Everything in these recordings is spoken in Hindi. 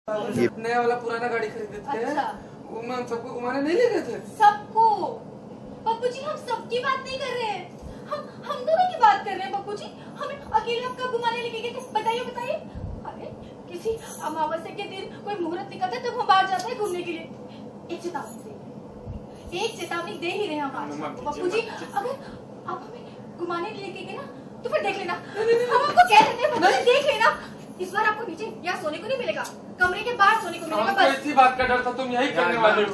ये नया वाला पुराना गाड़ी खरीदे थे। अच्छा। वो मैं सबको घुमाने नहीं ले गए थे। सबको? पप्पू जी हम सबकी बात नहीं कर रहे हैं, हम दोनों की बात कर रहे हैं। पप्पू जी हमें अकेले आप कब घुमाने लेके गए थे? बताइए बताइए। अरे किसी अमावस्या के दिन कोई मुहूर्त निकलता है तब हम बाहर जाते हैं घूमने के लिए। एक चेतावनी दे ही रहे हैं हम आज। पप्पू जी अगर आप हमें घुमाने लेके गए ना तो फिर देख लेना, हम आपको कह देते हैं पप्पू जी देख लेना, इस बार आपको नीचे यहाँ सोने को नहीं मिलेगा, कमरे के बाहर सोने को मिलेगा। बस इसी बात का डर था, तुम यही करने वाले हो।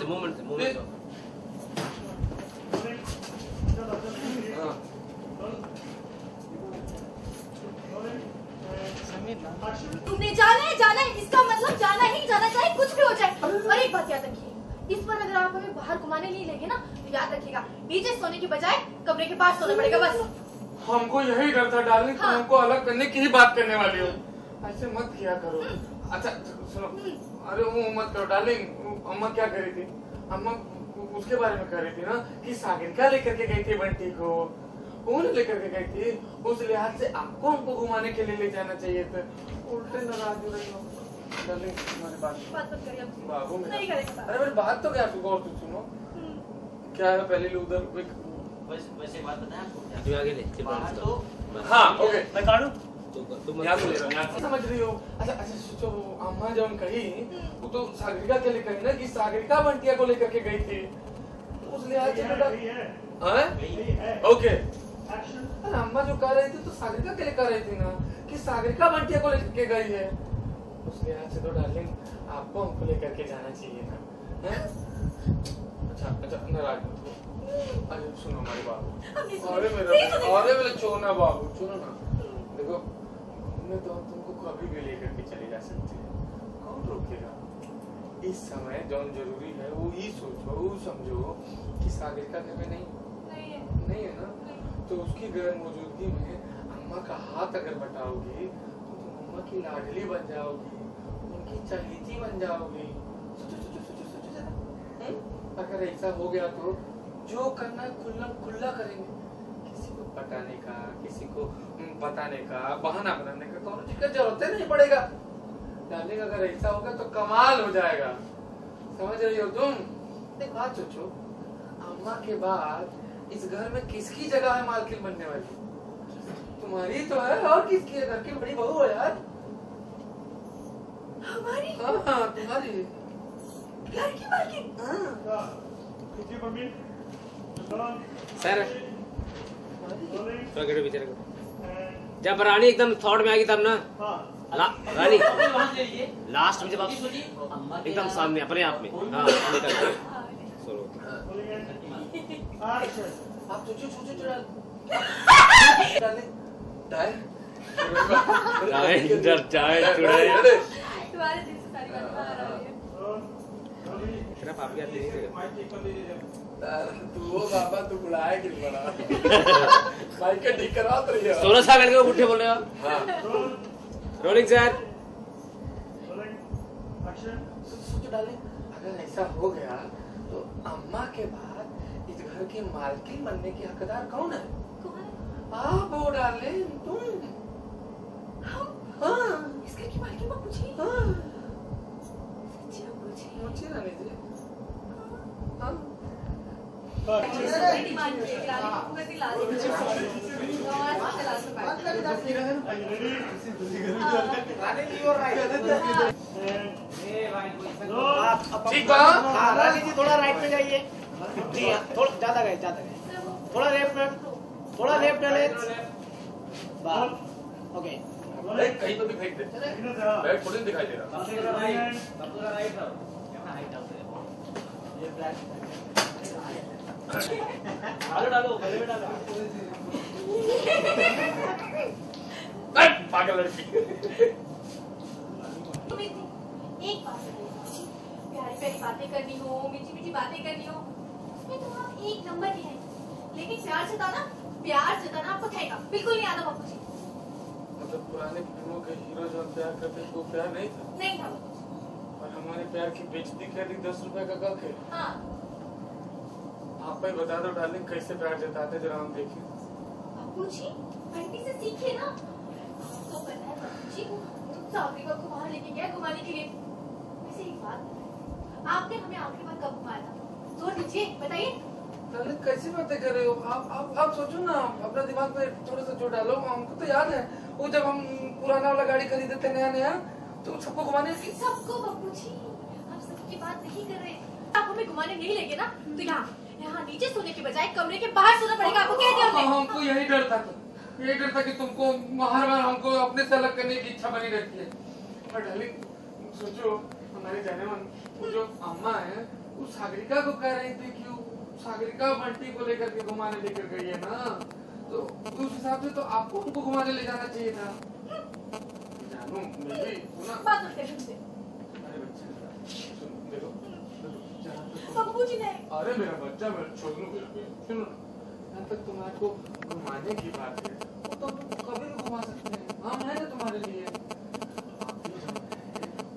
तुमने जाना है, इसका मतलब जाना ही जाना, चाहे कुछ भी हो जाए। और एक बात याद रखिए, इस बार अगर आप हमें बाहर घुमाने नहीं लेंगे ना तो याद रखिएगा नीचे सोने की बजाय कमरे के बाहर सोना पड़ेगा। बस हमको यही डर था डार्लिंग, तुम हमको अलग करने की ही बात करने वाली हो। ऐसे मत किया करो। अच्छा सुनो, अरे वो मत करो डार्लिंग। अम्मा क्या कर रही थी? अम्मा उसके बारे में कह रही थी ना कि सागरिका लेकर के गई थी बंटी को, वो लेकर के गई थी। उस लिहाज से आपको हमको घुमाने के लिए ले जाना चाहिए था। उल्टे नाराज हो रही हो डार्लिंग। तुम्हारी बात बाबू नहीं करेगा। अरे मेरी बात तो क्या गौर से सुनो। क्या है पहले उधर वैसे बात बताएं आपको जो आगे ले तो हाँ ओके मैं काटूं तुम समझ रही हो। अच्छा सोचो, अम्मा जब कही वो तो सागरिका के लिए कही ना कि सागरिका बंटिया को लेकर के गई थी, उस लिहाज से ओके। अरे अम्मा जो कह रही थी तो सागरिका के लिए कह रही थी ना कि सागरिका बंटिया को लेकर के गई है, उस लिहाज से तो डार्लिंग आपको हमको लेकर के जाना चाहिए ना। अच्छा नाराज मत हो। अरे सुनो हमारे बाबू, अरे मेरे चोना बाबू सुनो ना, देखो मैं तो तुमको कभी भी लेकर के चले जा सकते हैं, कौन रोकेगा? इस समय जो जरूरी है वो ही सोचो, वो समझो कि सागरिका घर में नहीं है ना, तो उसकी गैर मौजूदगी में अम्मा का हाथ अगर बटाओगी तो तुम अम्मा की लाडली बन जाओगी, उनकी चहेती बन जाओगी। सोचो अगर ऐसा हो गया तो जो करना है खुला करेंगे, किसी को पटाने का, किसी को बताने का, बहाना बनाने का कौन चीज का जरूरत नहीं पड़ेगा डार्लिंग। अगर ऐसा होगा तो कमाल हो जाएगा, समझ रही हो तुम? एक बात सोचो, अम्मा के बाद इस घर में किसकी जगह है मालकिन बनने वाली? तुम्हारी तो है, और किसकी है? घर की बड़ी बहू है यार हमारी। हाँ तुम्हारी घर की मालकिन। सर थोड़ा पीछे रखो। जब रानी एकदम थॉट में आएगी तब ना रानी लास्ट में जब आप एकदम सामने अपने आप में हाँ सुनो आप सोचो तुम्हारे दिल से सारी बात बाहर आ रही है। सिर्फ आप क्या तू वो बाबा तू बुलाया कि बड़ा भाई के ठीक करा तो रही है। 16 साल लड़के को बुढ़े बोल रहे हो। हाँ रोलिंग सर। सोचो डार्लिंग, अगर ऐसा हो गया तो अम्मा के बाद इस घर की मालकिन बनने की हकदार कौन है? आप हो डार्लिंग, तुम। हाँ इस घर की मालकिन बाबू जी। हाँ मुझे रानी जी। हाँ ठीक है। रानी जी थोड़ा राइट में जाइए, जी थोड़ा ज्यादा गए, थोड़ा लेफ्ट में, थोड़ा लेफ्ट डाले। ओके कहीं तो भी फेंक दे, बैग थोड़ी दिखाई दे रहा। डालो पागल लड़की। एक बात प्यारी प्यारी बातें करनी हो, मीठी मीठी बातें करनी हो, उसमें तो आप एक नंबर के हैं, लेकिन प्यार जताना आपको थाएगा बिल्कुल नहीं आता बापू जी। मतलब पुराने फिल्मों के हीरो जो प्यार करते थे वो प्यार नहीं था और हमारे प्यार की बेइज्जती कर दी 10 रुपए का गल है। हाँ आप ही बता दो डार्लिंग, कैसे प्यार जताते जरा हम देखें। बापू जी आंटी से सीखिए ना। तो पता है बापू जी सागरिका को वहाँ लेके गया घुमाने के लिए, आखिर हमें आखिरी बार कब घुमाया था? जोर दीजिए, बताइए। डार्लिंग कैसी बातें कर रहे हो आप सोचो ना, अपना दिमाग में थोड़ा सा जोर डालो। हमको तो याद है वो जब हम पुराना वाला गाड़ी खरीदे थे नया तो सबको घुमाने की। सबको बापूजी, हम सबकी बात नहीं कर रहे। आप हमें घुमाने नहीं लेंगे ना तो यहाँ नीचे सोने के बजाय कमरे के बाहर सोना पड़ेगा। आपको कह दिया हमने। हमको यही डर था कि तुमको हर बार हमको अपने से अलग करने की इच्छा बनी रहती है। और डार्लिंग सोचो, हमारे जाने मन वो जो अम्मा है वो सागरिका को कह रही थी कि सागरिका बंटी को लेकर के घुमाने लेकर गई है ना, तो उस हिसाब से तो आपको उनको घुमाने ले जाना चाहिए था। जानू मेरी ना बात मत करिए मुझसे। अरे बच्चे सुन देखो बाबूजी नहीं। अरे मेरा बच्चा मेरा छोड़ू सुनो, यहाँ तक तुम्हारे को घुमाने की बात है वो तो कभी भी घुमा सकते हैं, हम है ना तुम्हारे लिए। अभी जो है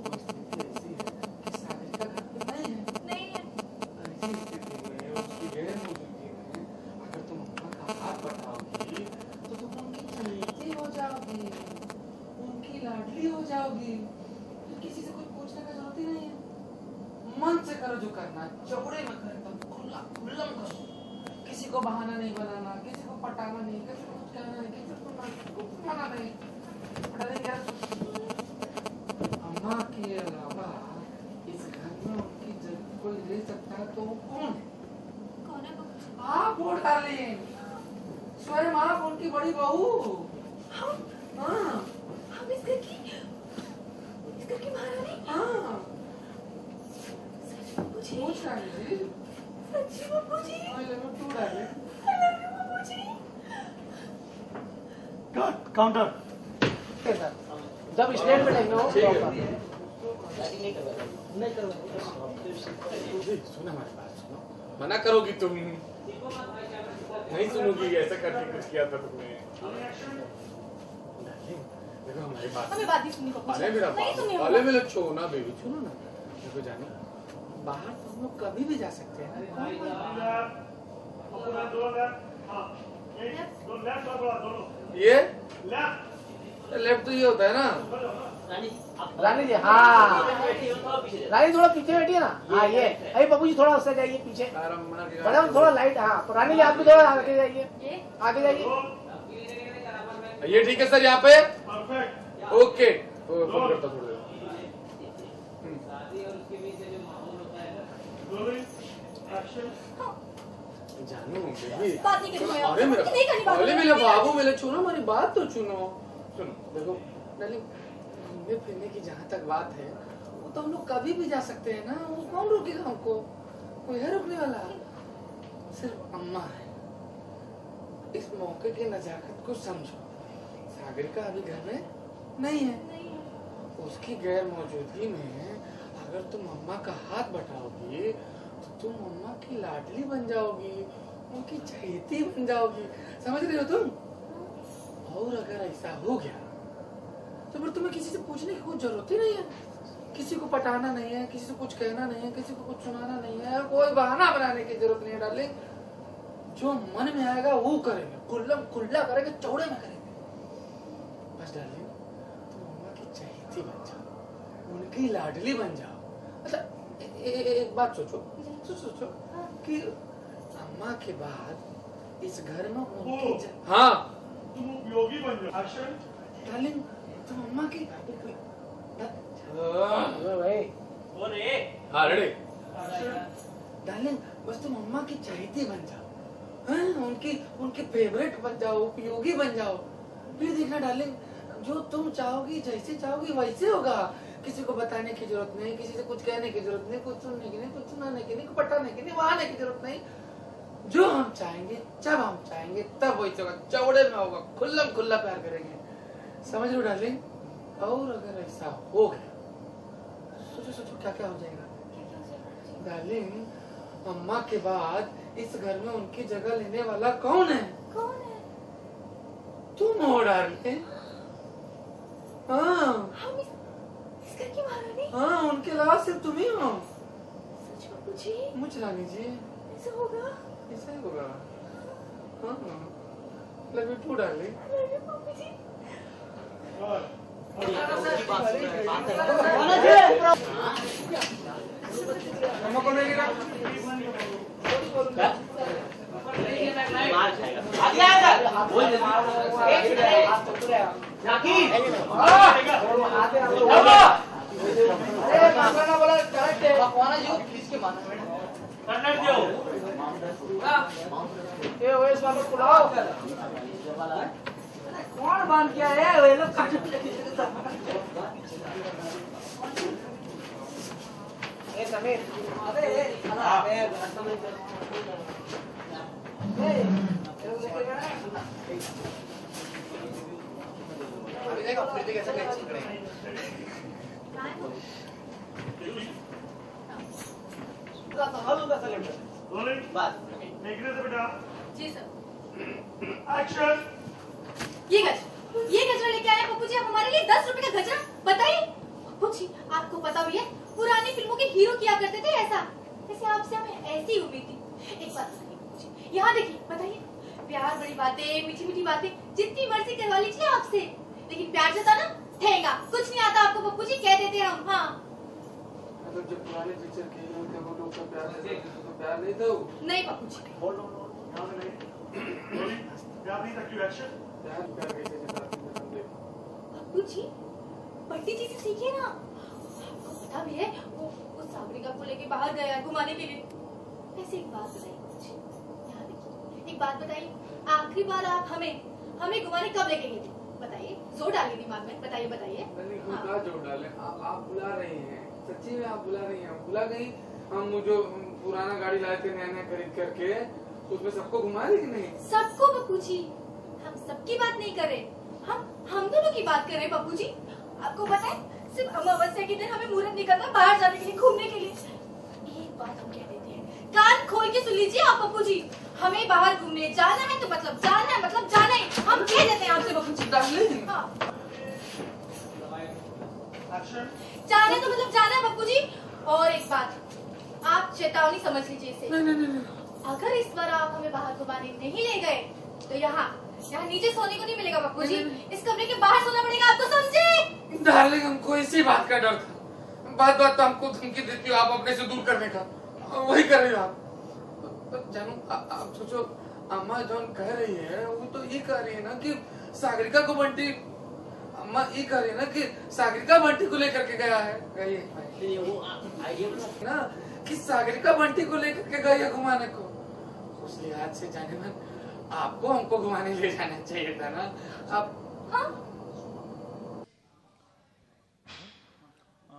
वो स्थिति ऐसी है कि सागरिका घर पे नहीं है। नहीं है। ऐसी स्थिति में उसकी गैर मौजूदगी में अगर तुम अम्मा का हाथ बटाओगी तो तुम उनकी चहेती हो जाओगी, उनकी लाडली हो जाओगी। तो किसी से कुछ पूछने का जरूरत ही नहीं है। मन से करो जो करना, चौड़े में करो, एकदम खुला खुल्लम करो। किसी को बहाना नहीं बनाना, किसी को पटाना नहीं, किसी को कुछ कहना नहीं, किसी को मना नहीं। अम्मा के अलावा इस घर में उनकी जगह कोई ले सकता है तो वो कौन है? कौन है बाबूजी? आप वो डार्लिंग, स्वयं आप उनकी बड़ी बहू। हम इस घर की महारानी। हाँ बाबूजी। पूछ रानी जी। सच्ची बाबूजी। I love you too, darling. I love you बाबूजी। Cut counter. जब स्टैंड पे लेंगे वो ठीक है। नहीं करवाएंगे। सुनो हमारी बात, सुनो। मना करोगी तुम, नहीं सुनोगी। ऐसा करके कुछ किया था तुमने। देखो हमारी बात, हमें बात नहीं सुननी बाबूजी। अरे मेरा नहीं सुननी बात, अरे मेरा छोड़ो ना बेबी, सुनो ना। देखो जानो, बाहर तो हम लोग कभी भी जा सकते हैं। ये लेफ्ट तो ये होता है ना। रानी जी हाँ, रानी थोड़ा पीछे बैठिए ना। हाँ ये, अरे बाबूजी थोड़ा उससे जाइए पीछे। मैडम थोड़ा लाइट। हाँ तो रानी जी आप भी थोड़ा आगे जाइए, आगे जाइए। ये ठीक है सर, यहाँ पे ओके। फोन करता थोड़ी देर। जानू बेबी, बात नहीं करनी है। अरे मेरा, नहीं करनी बात। अरे मेरे बाबू मेरे सुनो, हमारी बात तो सुनो। देखो डार्लिंग, घूमने फिरने की जहाँ तक बात है वो तो हम लोग कभी भी जा सकते हैं ना। वो कौन रोकेगा हमको? कोई है रोकने वाला? सिर्फ अम्मा है। इस मौके की नजाकत को समझो। सागरिका अभी घर में नहीं है। उसकी गैर मौजूदगी में अगर तुम अम्मा का हाथ बटाओगी तो तुम अम्मा की लाडली बन जाओगी, उनकी चहेती बन जाओगी। समझ रहे हो तुम? और अगर ऐसा हो गया तो फिर तुम्हें किसी से पूछने की कोई जरूरत ही नहीं है। किसी को पटाना नहीं है, किसी से कुछ कहना नहीं है, किसी को कुछ सुनाना नहीं है, कोई बहाना बनाने की जरूरत नहीं है डार्लिंग। जो मन में आएगा वो करेंगे, खुल्लम खुल्ला करेंगे, चौड़े में करेंगे। बस डार्लिंग, तुम अम्मा की चहेती बन जाओ, उनकी लाडली बन जाओ। अच्छा एक बात सोचो कि अम्मा के बाद इस घर में उनकी हाँ तुम उपयोगी बन जाओ। डार्लिंग, तुम अम्मा की हाँ रेडी डार्लिंग, बस तुम अम्मा की चहेती बन जाओ। हाँ, उनकी फेवरेट बन जाओ, उपयोगी बन जाओ। फिर देखना डार्लिंग, जो तुम चाहोगी, जैसे चाहोगी वैसे होगा। किसी को बताने की जरूरत नहीं, किसी से कुछ कहने की जरूरत नहीं, कुछ सुनने की नहीं, कुछ सुनाने की नहीं, कुछ पटाने की नहीं, बहाने की जरूरत नहीं। जो हम चाहेंगे, जब हम चाहेंगे तब वही होगा, चौड़े में होगा, खुल्लम खुल्ला प्यार करेंगे। समझ लो डार्लिंग? और अगर ऐसा हो गया, सोचो क्या क्या हो जाएगा डार्लिंग। अम्मा के बाद इस घर में उनकी जगह लेने वाला कौन है? कौन है? तुम हो डार्लिंग। हाँ हम इस घर की महारानी। हाँ, उनके अलावा सिर्फ तुम ही हो। सच बाबूजी? मुझ रानी जी, ऐसा होगा? ऐसा ही होगा। हाँ लव यू टू डार्लिंग। अरे बाबूजी। बात कौन बांध किया है वे लोग समीर अभी देखो फिर कैसे रोलिंग बस देखने से बेटा जी सर। एक्शन ये गजरा लेके आए पप्पू जी आप हमारे लिए 10 रुपए का गजरा। बताइए पप्पू जी आपको पता भी है पुरानी फिल्मों के हीरो किया करते थे ऐसा, जैसे आपसे हमें ऐसी उम्मीद थी। एक बात बताइए पप्पू जी, यहाँ देखिए बताइए, प्यार बड़ी बातें मीठी मीठी बातें जितनी मर्जी करवा लीजिए आपसे, लेकिन प्यार जता ना ठेंगा कुछ नहीं आता आपको पप्पू जी, कह देते हम। हाँ मतलब जब पुराने पिक्चर के हीरो थे वो लोग तो प्यार देते थे, तो प्यार नहीं था वो। नहीं पप्पू जी। रोलिंग प्यार नहीं था क्यों एक्शन प्यार प्यार कैसे जताते थे हम देख। पप्पू जी बंटी जी से सीखिए ना, आपको पता भी है वो सागरिका को लेके बाहर गया घुमाने के लिए। वैसे एक बात बताइए पप्पू जी, यहाँ देखिए एक बात बताइए, आखिरी बार आप हमें घुमाने कब लेके गए थे बताइए, जोर डालिए दिमाग में, बताइए बताइए। क्या जोर डाले, आप बुला रही हैं, सच्ची में आप बुला रही हैं, बुला गई। हम जो पुराना गाड़ी लाए थे नया नया खरीद करके, उसमें सबको घुमा रही कि नहीं? सबको पप्पू जी, हम सबकी बात नहीं कर रहे, हम दोनों की बात कर रहे हैं पप्पू जी। आपको पता है सिर्फ अमावस्या के दिन हमें मुहूर्त निकलता बाहर जाने के लिए, घूमने के लिए। एक बात हम कह देते हैं, कान खोल के सुन लीजिए आप पप्पू जी, हमें बाहर घूमने जाना है तो मतलब जाना है, मतलब जाना है, हम कह देते हैं आपसे पप्पू जी। हाँ एक्शन जाने तो मतलब जाना है पप्पू जी। और एक बात आप चेतावनी समझ लीजिए इसे, अगर इस बार आप हमें बाहर घुमाने नहीं ले गए तो यहाँ नीचे सोने को नहीं मिलेगा पप्पू जी, इस कमरे के बाहर सोना पड़ेगा आपको, समझे? डार्लिंग हमको इसी बात का डर था, बात बात तो हमको धमकी देती हो आप अपने से दूर करने का, वही कर रही हो आप। तो जानू आप सोचो, अम्मा जॉन कह रही है वो तो ये कह रही है ना कि सागरिका को बंटी, अम्मा ये कह रही है ना कि सागरिका बंटी को लेकर के गया है, ना कि सागरिका बंटी को लेकर के गई है घुमाने को। उस लिहाज से जाने मन आपको हमको घुमाने ले जाना चाहिए था ना आप। हाँ?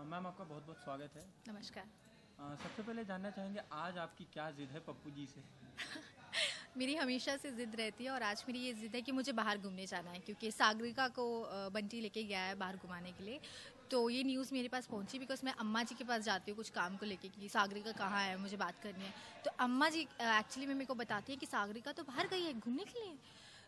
मैम आपका बहुत बहुत स्वागत है। नमस्कार। सबसे पहले जानना चाहेंगे आज आपकी क्या जिद है पप्पू जी से? मेरी हमेशा से जिद रहती है और आज मेरी ये जिद है कि मुझे बाहर घूमने जाना है, क्योंकि सागरिका को बंटी लेके गया है बाहर घुमाने के लिए। तो ये न्यूज़ मेरे पास पहुंची बिकॉज मैं अम्मा जी के पास जाती हूँ कुछ काम को लेके कि सागरिका कहाँ है, मुझे बात करनी है। तो अम्मा जी एक्चुअली में मेरे को बताती है कि सागरिका तो बाहर गई है घूमने के लिए।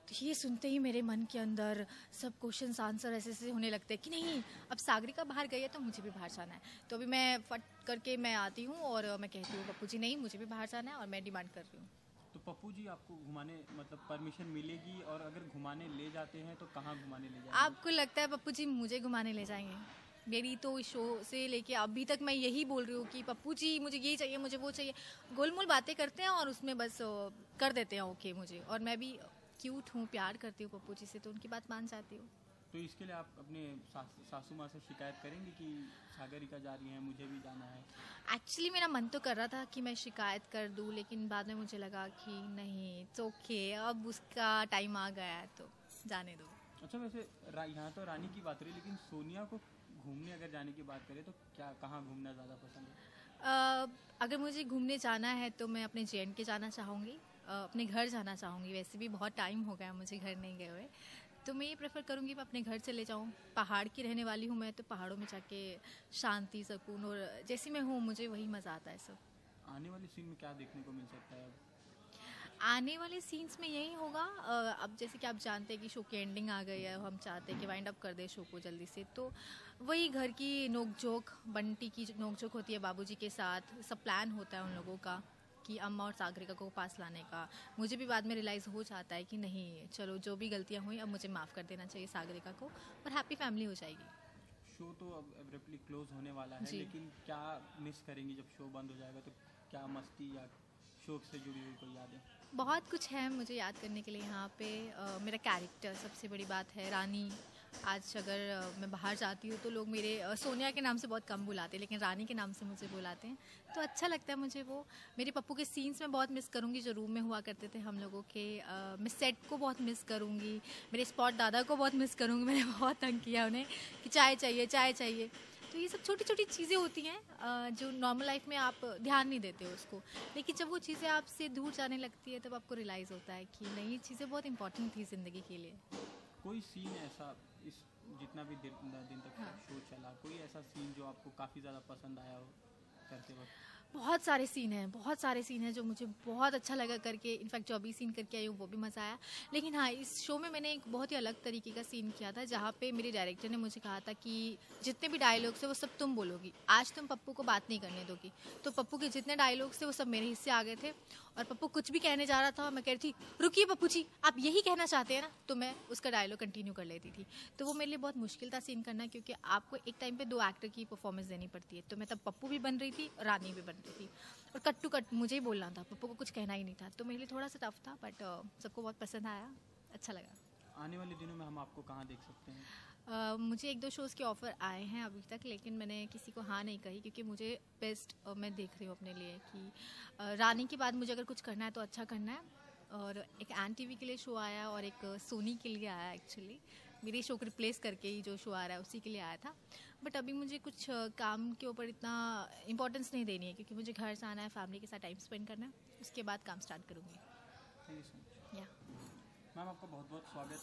तो ये सुनते ही मेरे मन के अंदर सब क्वेश्चंस आंसर ऐसे ऐसे होने लगते हैं कि नहीं अब सागरिका बाहर गई है तो मुझे भी बाहर जाना है। तो अभी मैं फट करके मैं आती हूँ और मैं कहती हूँ पप्पू जी नहीं मुझे भी बाहर जाना है और मैं डिमांड कर रही हूँ। तो पप्पू जी आपको घुमाने मतलब परमिशन मिलेगी, और अगर घुमाने ले जाते हैं तो कहाँ घुमाने ले जाएंगे? आपको लगता है पप्पू जी मुझे घुमाने ले जाएंगे? मेरी तो इस शो से लेके अभी तक मैं यही बोल रही हूँ कि पप्पू जी मुझे ये चाहिए मुझे वो चाहिए, गोलमोल बातें करते हैं और उसमें बस कर देते हैं ओके मुझे। और मैं भी क्यूट हूँ, प्यार करती हूँ पप्पू जी से, तो उनकी बात मान जाती हूँ। तो इसके लिए आप अपने सासू माँ से शिकायत करेंगे कि सागरिका जा रही है मुझे भी जाना है? एक्चुअली मेरा मन तो कर रहा था कि मैं शिकायत कर दूं, लेकिन बाद में मुझे लगा कि नहीं इट्स ओके, अब उसका टाइम आ गया है तो जाने दो। अच्छा वैसे यहाँ तो रानी की बात रही, लेकिन सोनिया को घूमने अगर जाने की बात करें तो क्या कहाँ घूमना ज़्यादा पसंद है? अगर मुझे घूमने जाना है तो मैं अपने JNK जाना चाहूँगी, अपने घर जाना चाहूँगी। वैसे भी बहुत टाइम हो गया मुझे घर नहीं गए हुए, तो मैं ये प्रेफर करूँगी मैं अपने घर चले जाऊँ। पहाड़ की रहने वाली हूँ मैं, तो पहाड़ों में जाके शांति सुकून और जैसी मैं हूँ मुझे वही मज़ा आता है सब। आने वाले सीन में क्या देखने को मिल सकता है अब? आने वाले सीन्स में यही होगा, अब जैसे कि आप जानते हैं कि शो की एंडिंग आ गई है, हम चाहते हैं कि वाइंड अप कर दे शो को जल्दी से। तो वही घर की नोकझोंक, बंटी की नोकझोंक होती है बाबूजी के साथ, सब प्लान होता है उन लोगों का कि अम्मा और सागरिका को पास लाने का। मुझे भी बाद में रियलाइज़ हो जाता है कि नहीं चलो जो भी गलतियाँ हुई अब मुझे माफ़ कर देना चाहिए सागरिका को, और हैप्पी फैमिली हो जाएगी। शो तो अब एब्रप्टली क्लोज होने वाला है, जी। लेकिन क्या मिस करेंगी जब शो बंद हो जाएगा? तो क्या मस्ती या शो से जुड़ी हुई कोई यादें? बहुत कुछ है मुझे याद करने के लिए यहाँ पे। मेरा कैरेक्टर सबसे बड़ी बात है, रानी। आज अगर मैं बाहर जाती हूँ तो लोग मेरे सोनिया के नाम से बहुत कम बुलाते हैं, लेकिन रानी के नाम से मुझे बुलाते हैं, तो अच्छा लगता है मुझे वो। मेरे पप्पू के सीन्स में बहुत मिस करूँगी जो रूम में हुआ करते थे हम लोगों के। मैं सेट को बहुत मिस करूँगी, मेरे स्पॉट दादा को बहुत मिस करूँगी। मैंने बहुत तंग किया उन्हें कि चाय चाहिए चाय चाहिए। तो ये सब छोटी छोटी चीज़ें होती हैं जो नॉर्मल लाइफ में आप ध्यान नहीं देते हो उसको, लेकिन जब वो चीज़ें आपसे दूर जाने लगती है तब आपको रियलाइज़ होता है कि नहीं, ये चीज़ें बहुत इंपॉर्टेंट थी ज़िंदगी के लिए। कोई सीन ऐसा इस जितना भी दिन तक हाँ। शो चला, कोई ऐसा सीन जो आपको काफ़ी ज़्यादा पसंद आया हो करते वक्त? बहुत सारे सीन हैं जो मुझे बहुत अच्छा लगा करके। इनफैक्ट जो अभी सीन करके आई हूँ वो भी मज़ा आया। लेकिन हाँ, इस शो में मैंने एक बहुत ही अलग तरीके का सीन किया था जहाँ पे मेरे डायरेक्टर ने मुझे कहा था कि जितने भी डायलॉग्स है वो सब तुम बोलोगी, आज तुम पप्पू को बात नहीं करने दोगी। तो पप्पू के जितने डायलॉग्स थे वो सब मेरे हिस्से आ गए थे, और पप्पू कुछ भी कहने जा रहा था मैं कह रही थी रुकिए पप्पू जी, आप यही कहना चाहते हैं ना, तो मैं उसका डायलॉग कंटिन्यू कर लेती थी। तो वो मेरे लिए बहुत मुश्किल था सीन करना, क्योंकि आपको एक टाइम पे 2 एक्टर की परफॉर्मेंस देनी पड़ती है। तो मैं तब पप्पू भी बन रही थी, रानी भी बन रही थी, और कट टू कट मुझे ही बोलना था, पप्पू को कुछ कहना ही नहीं था। तो मेरे लिए थोड़ा सा टफ था, बट सबको बहुत पसंद आया, अच्छा लगा। आने वाले दिनों में हम आपको कहाँ देख सकते हैं? मुझे 1-2 शोज़ के ऑफ़र आए हैं अभी तक, लेकिन मैंने किसी को हाँ नहीं कही, क्योंकि मुझे बेस्ट मैं देख रही हूँ अपने लिए कि रानी के बाद मुझे अगर कुछ करना है तो अच्छा करना है। और एक एन टीवी के लिए शो आया और एक सोनी के लिए आया। एक्चुअली मेरे शो को रिप्लेस करके ही जो शो आ रहा है उसी के लिए आया था। बट अभी मुझे कुछ काम के ऊपर इतना इंपॉर्टेंस नहीं देनी है, क्योंकि मुझे घर से आना है, फैमिली के साथ टाइम स्पेंड करना है, उसके बाद काम स्टार्ट करूँगी। थैंक यू सो मच या मैम, आपका बहुत बहुत स्वागत है।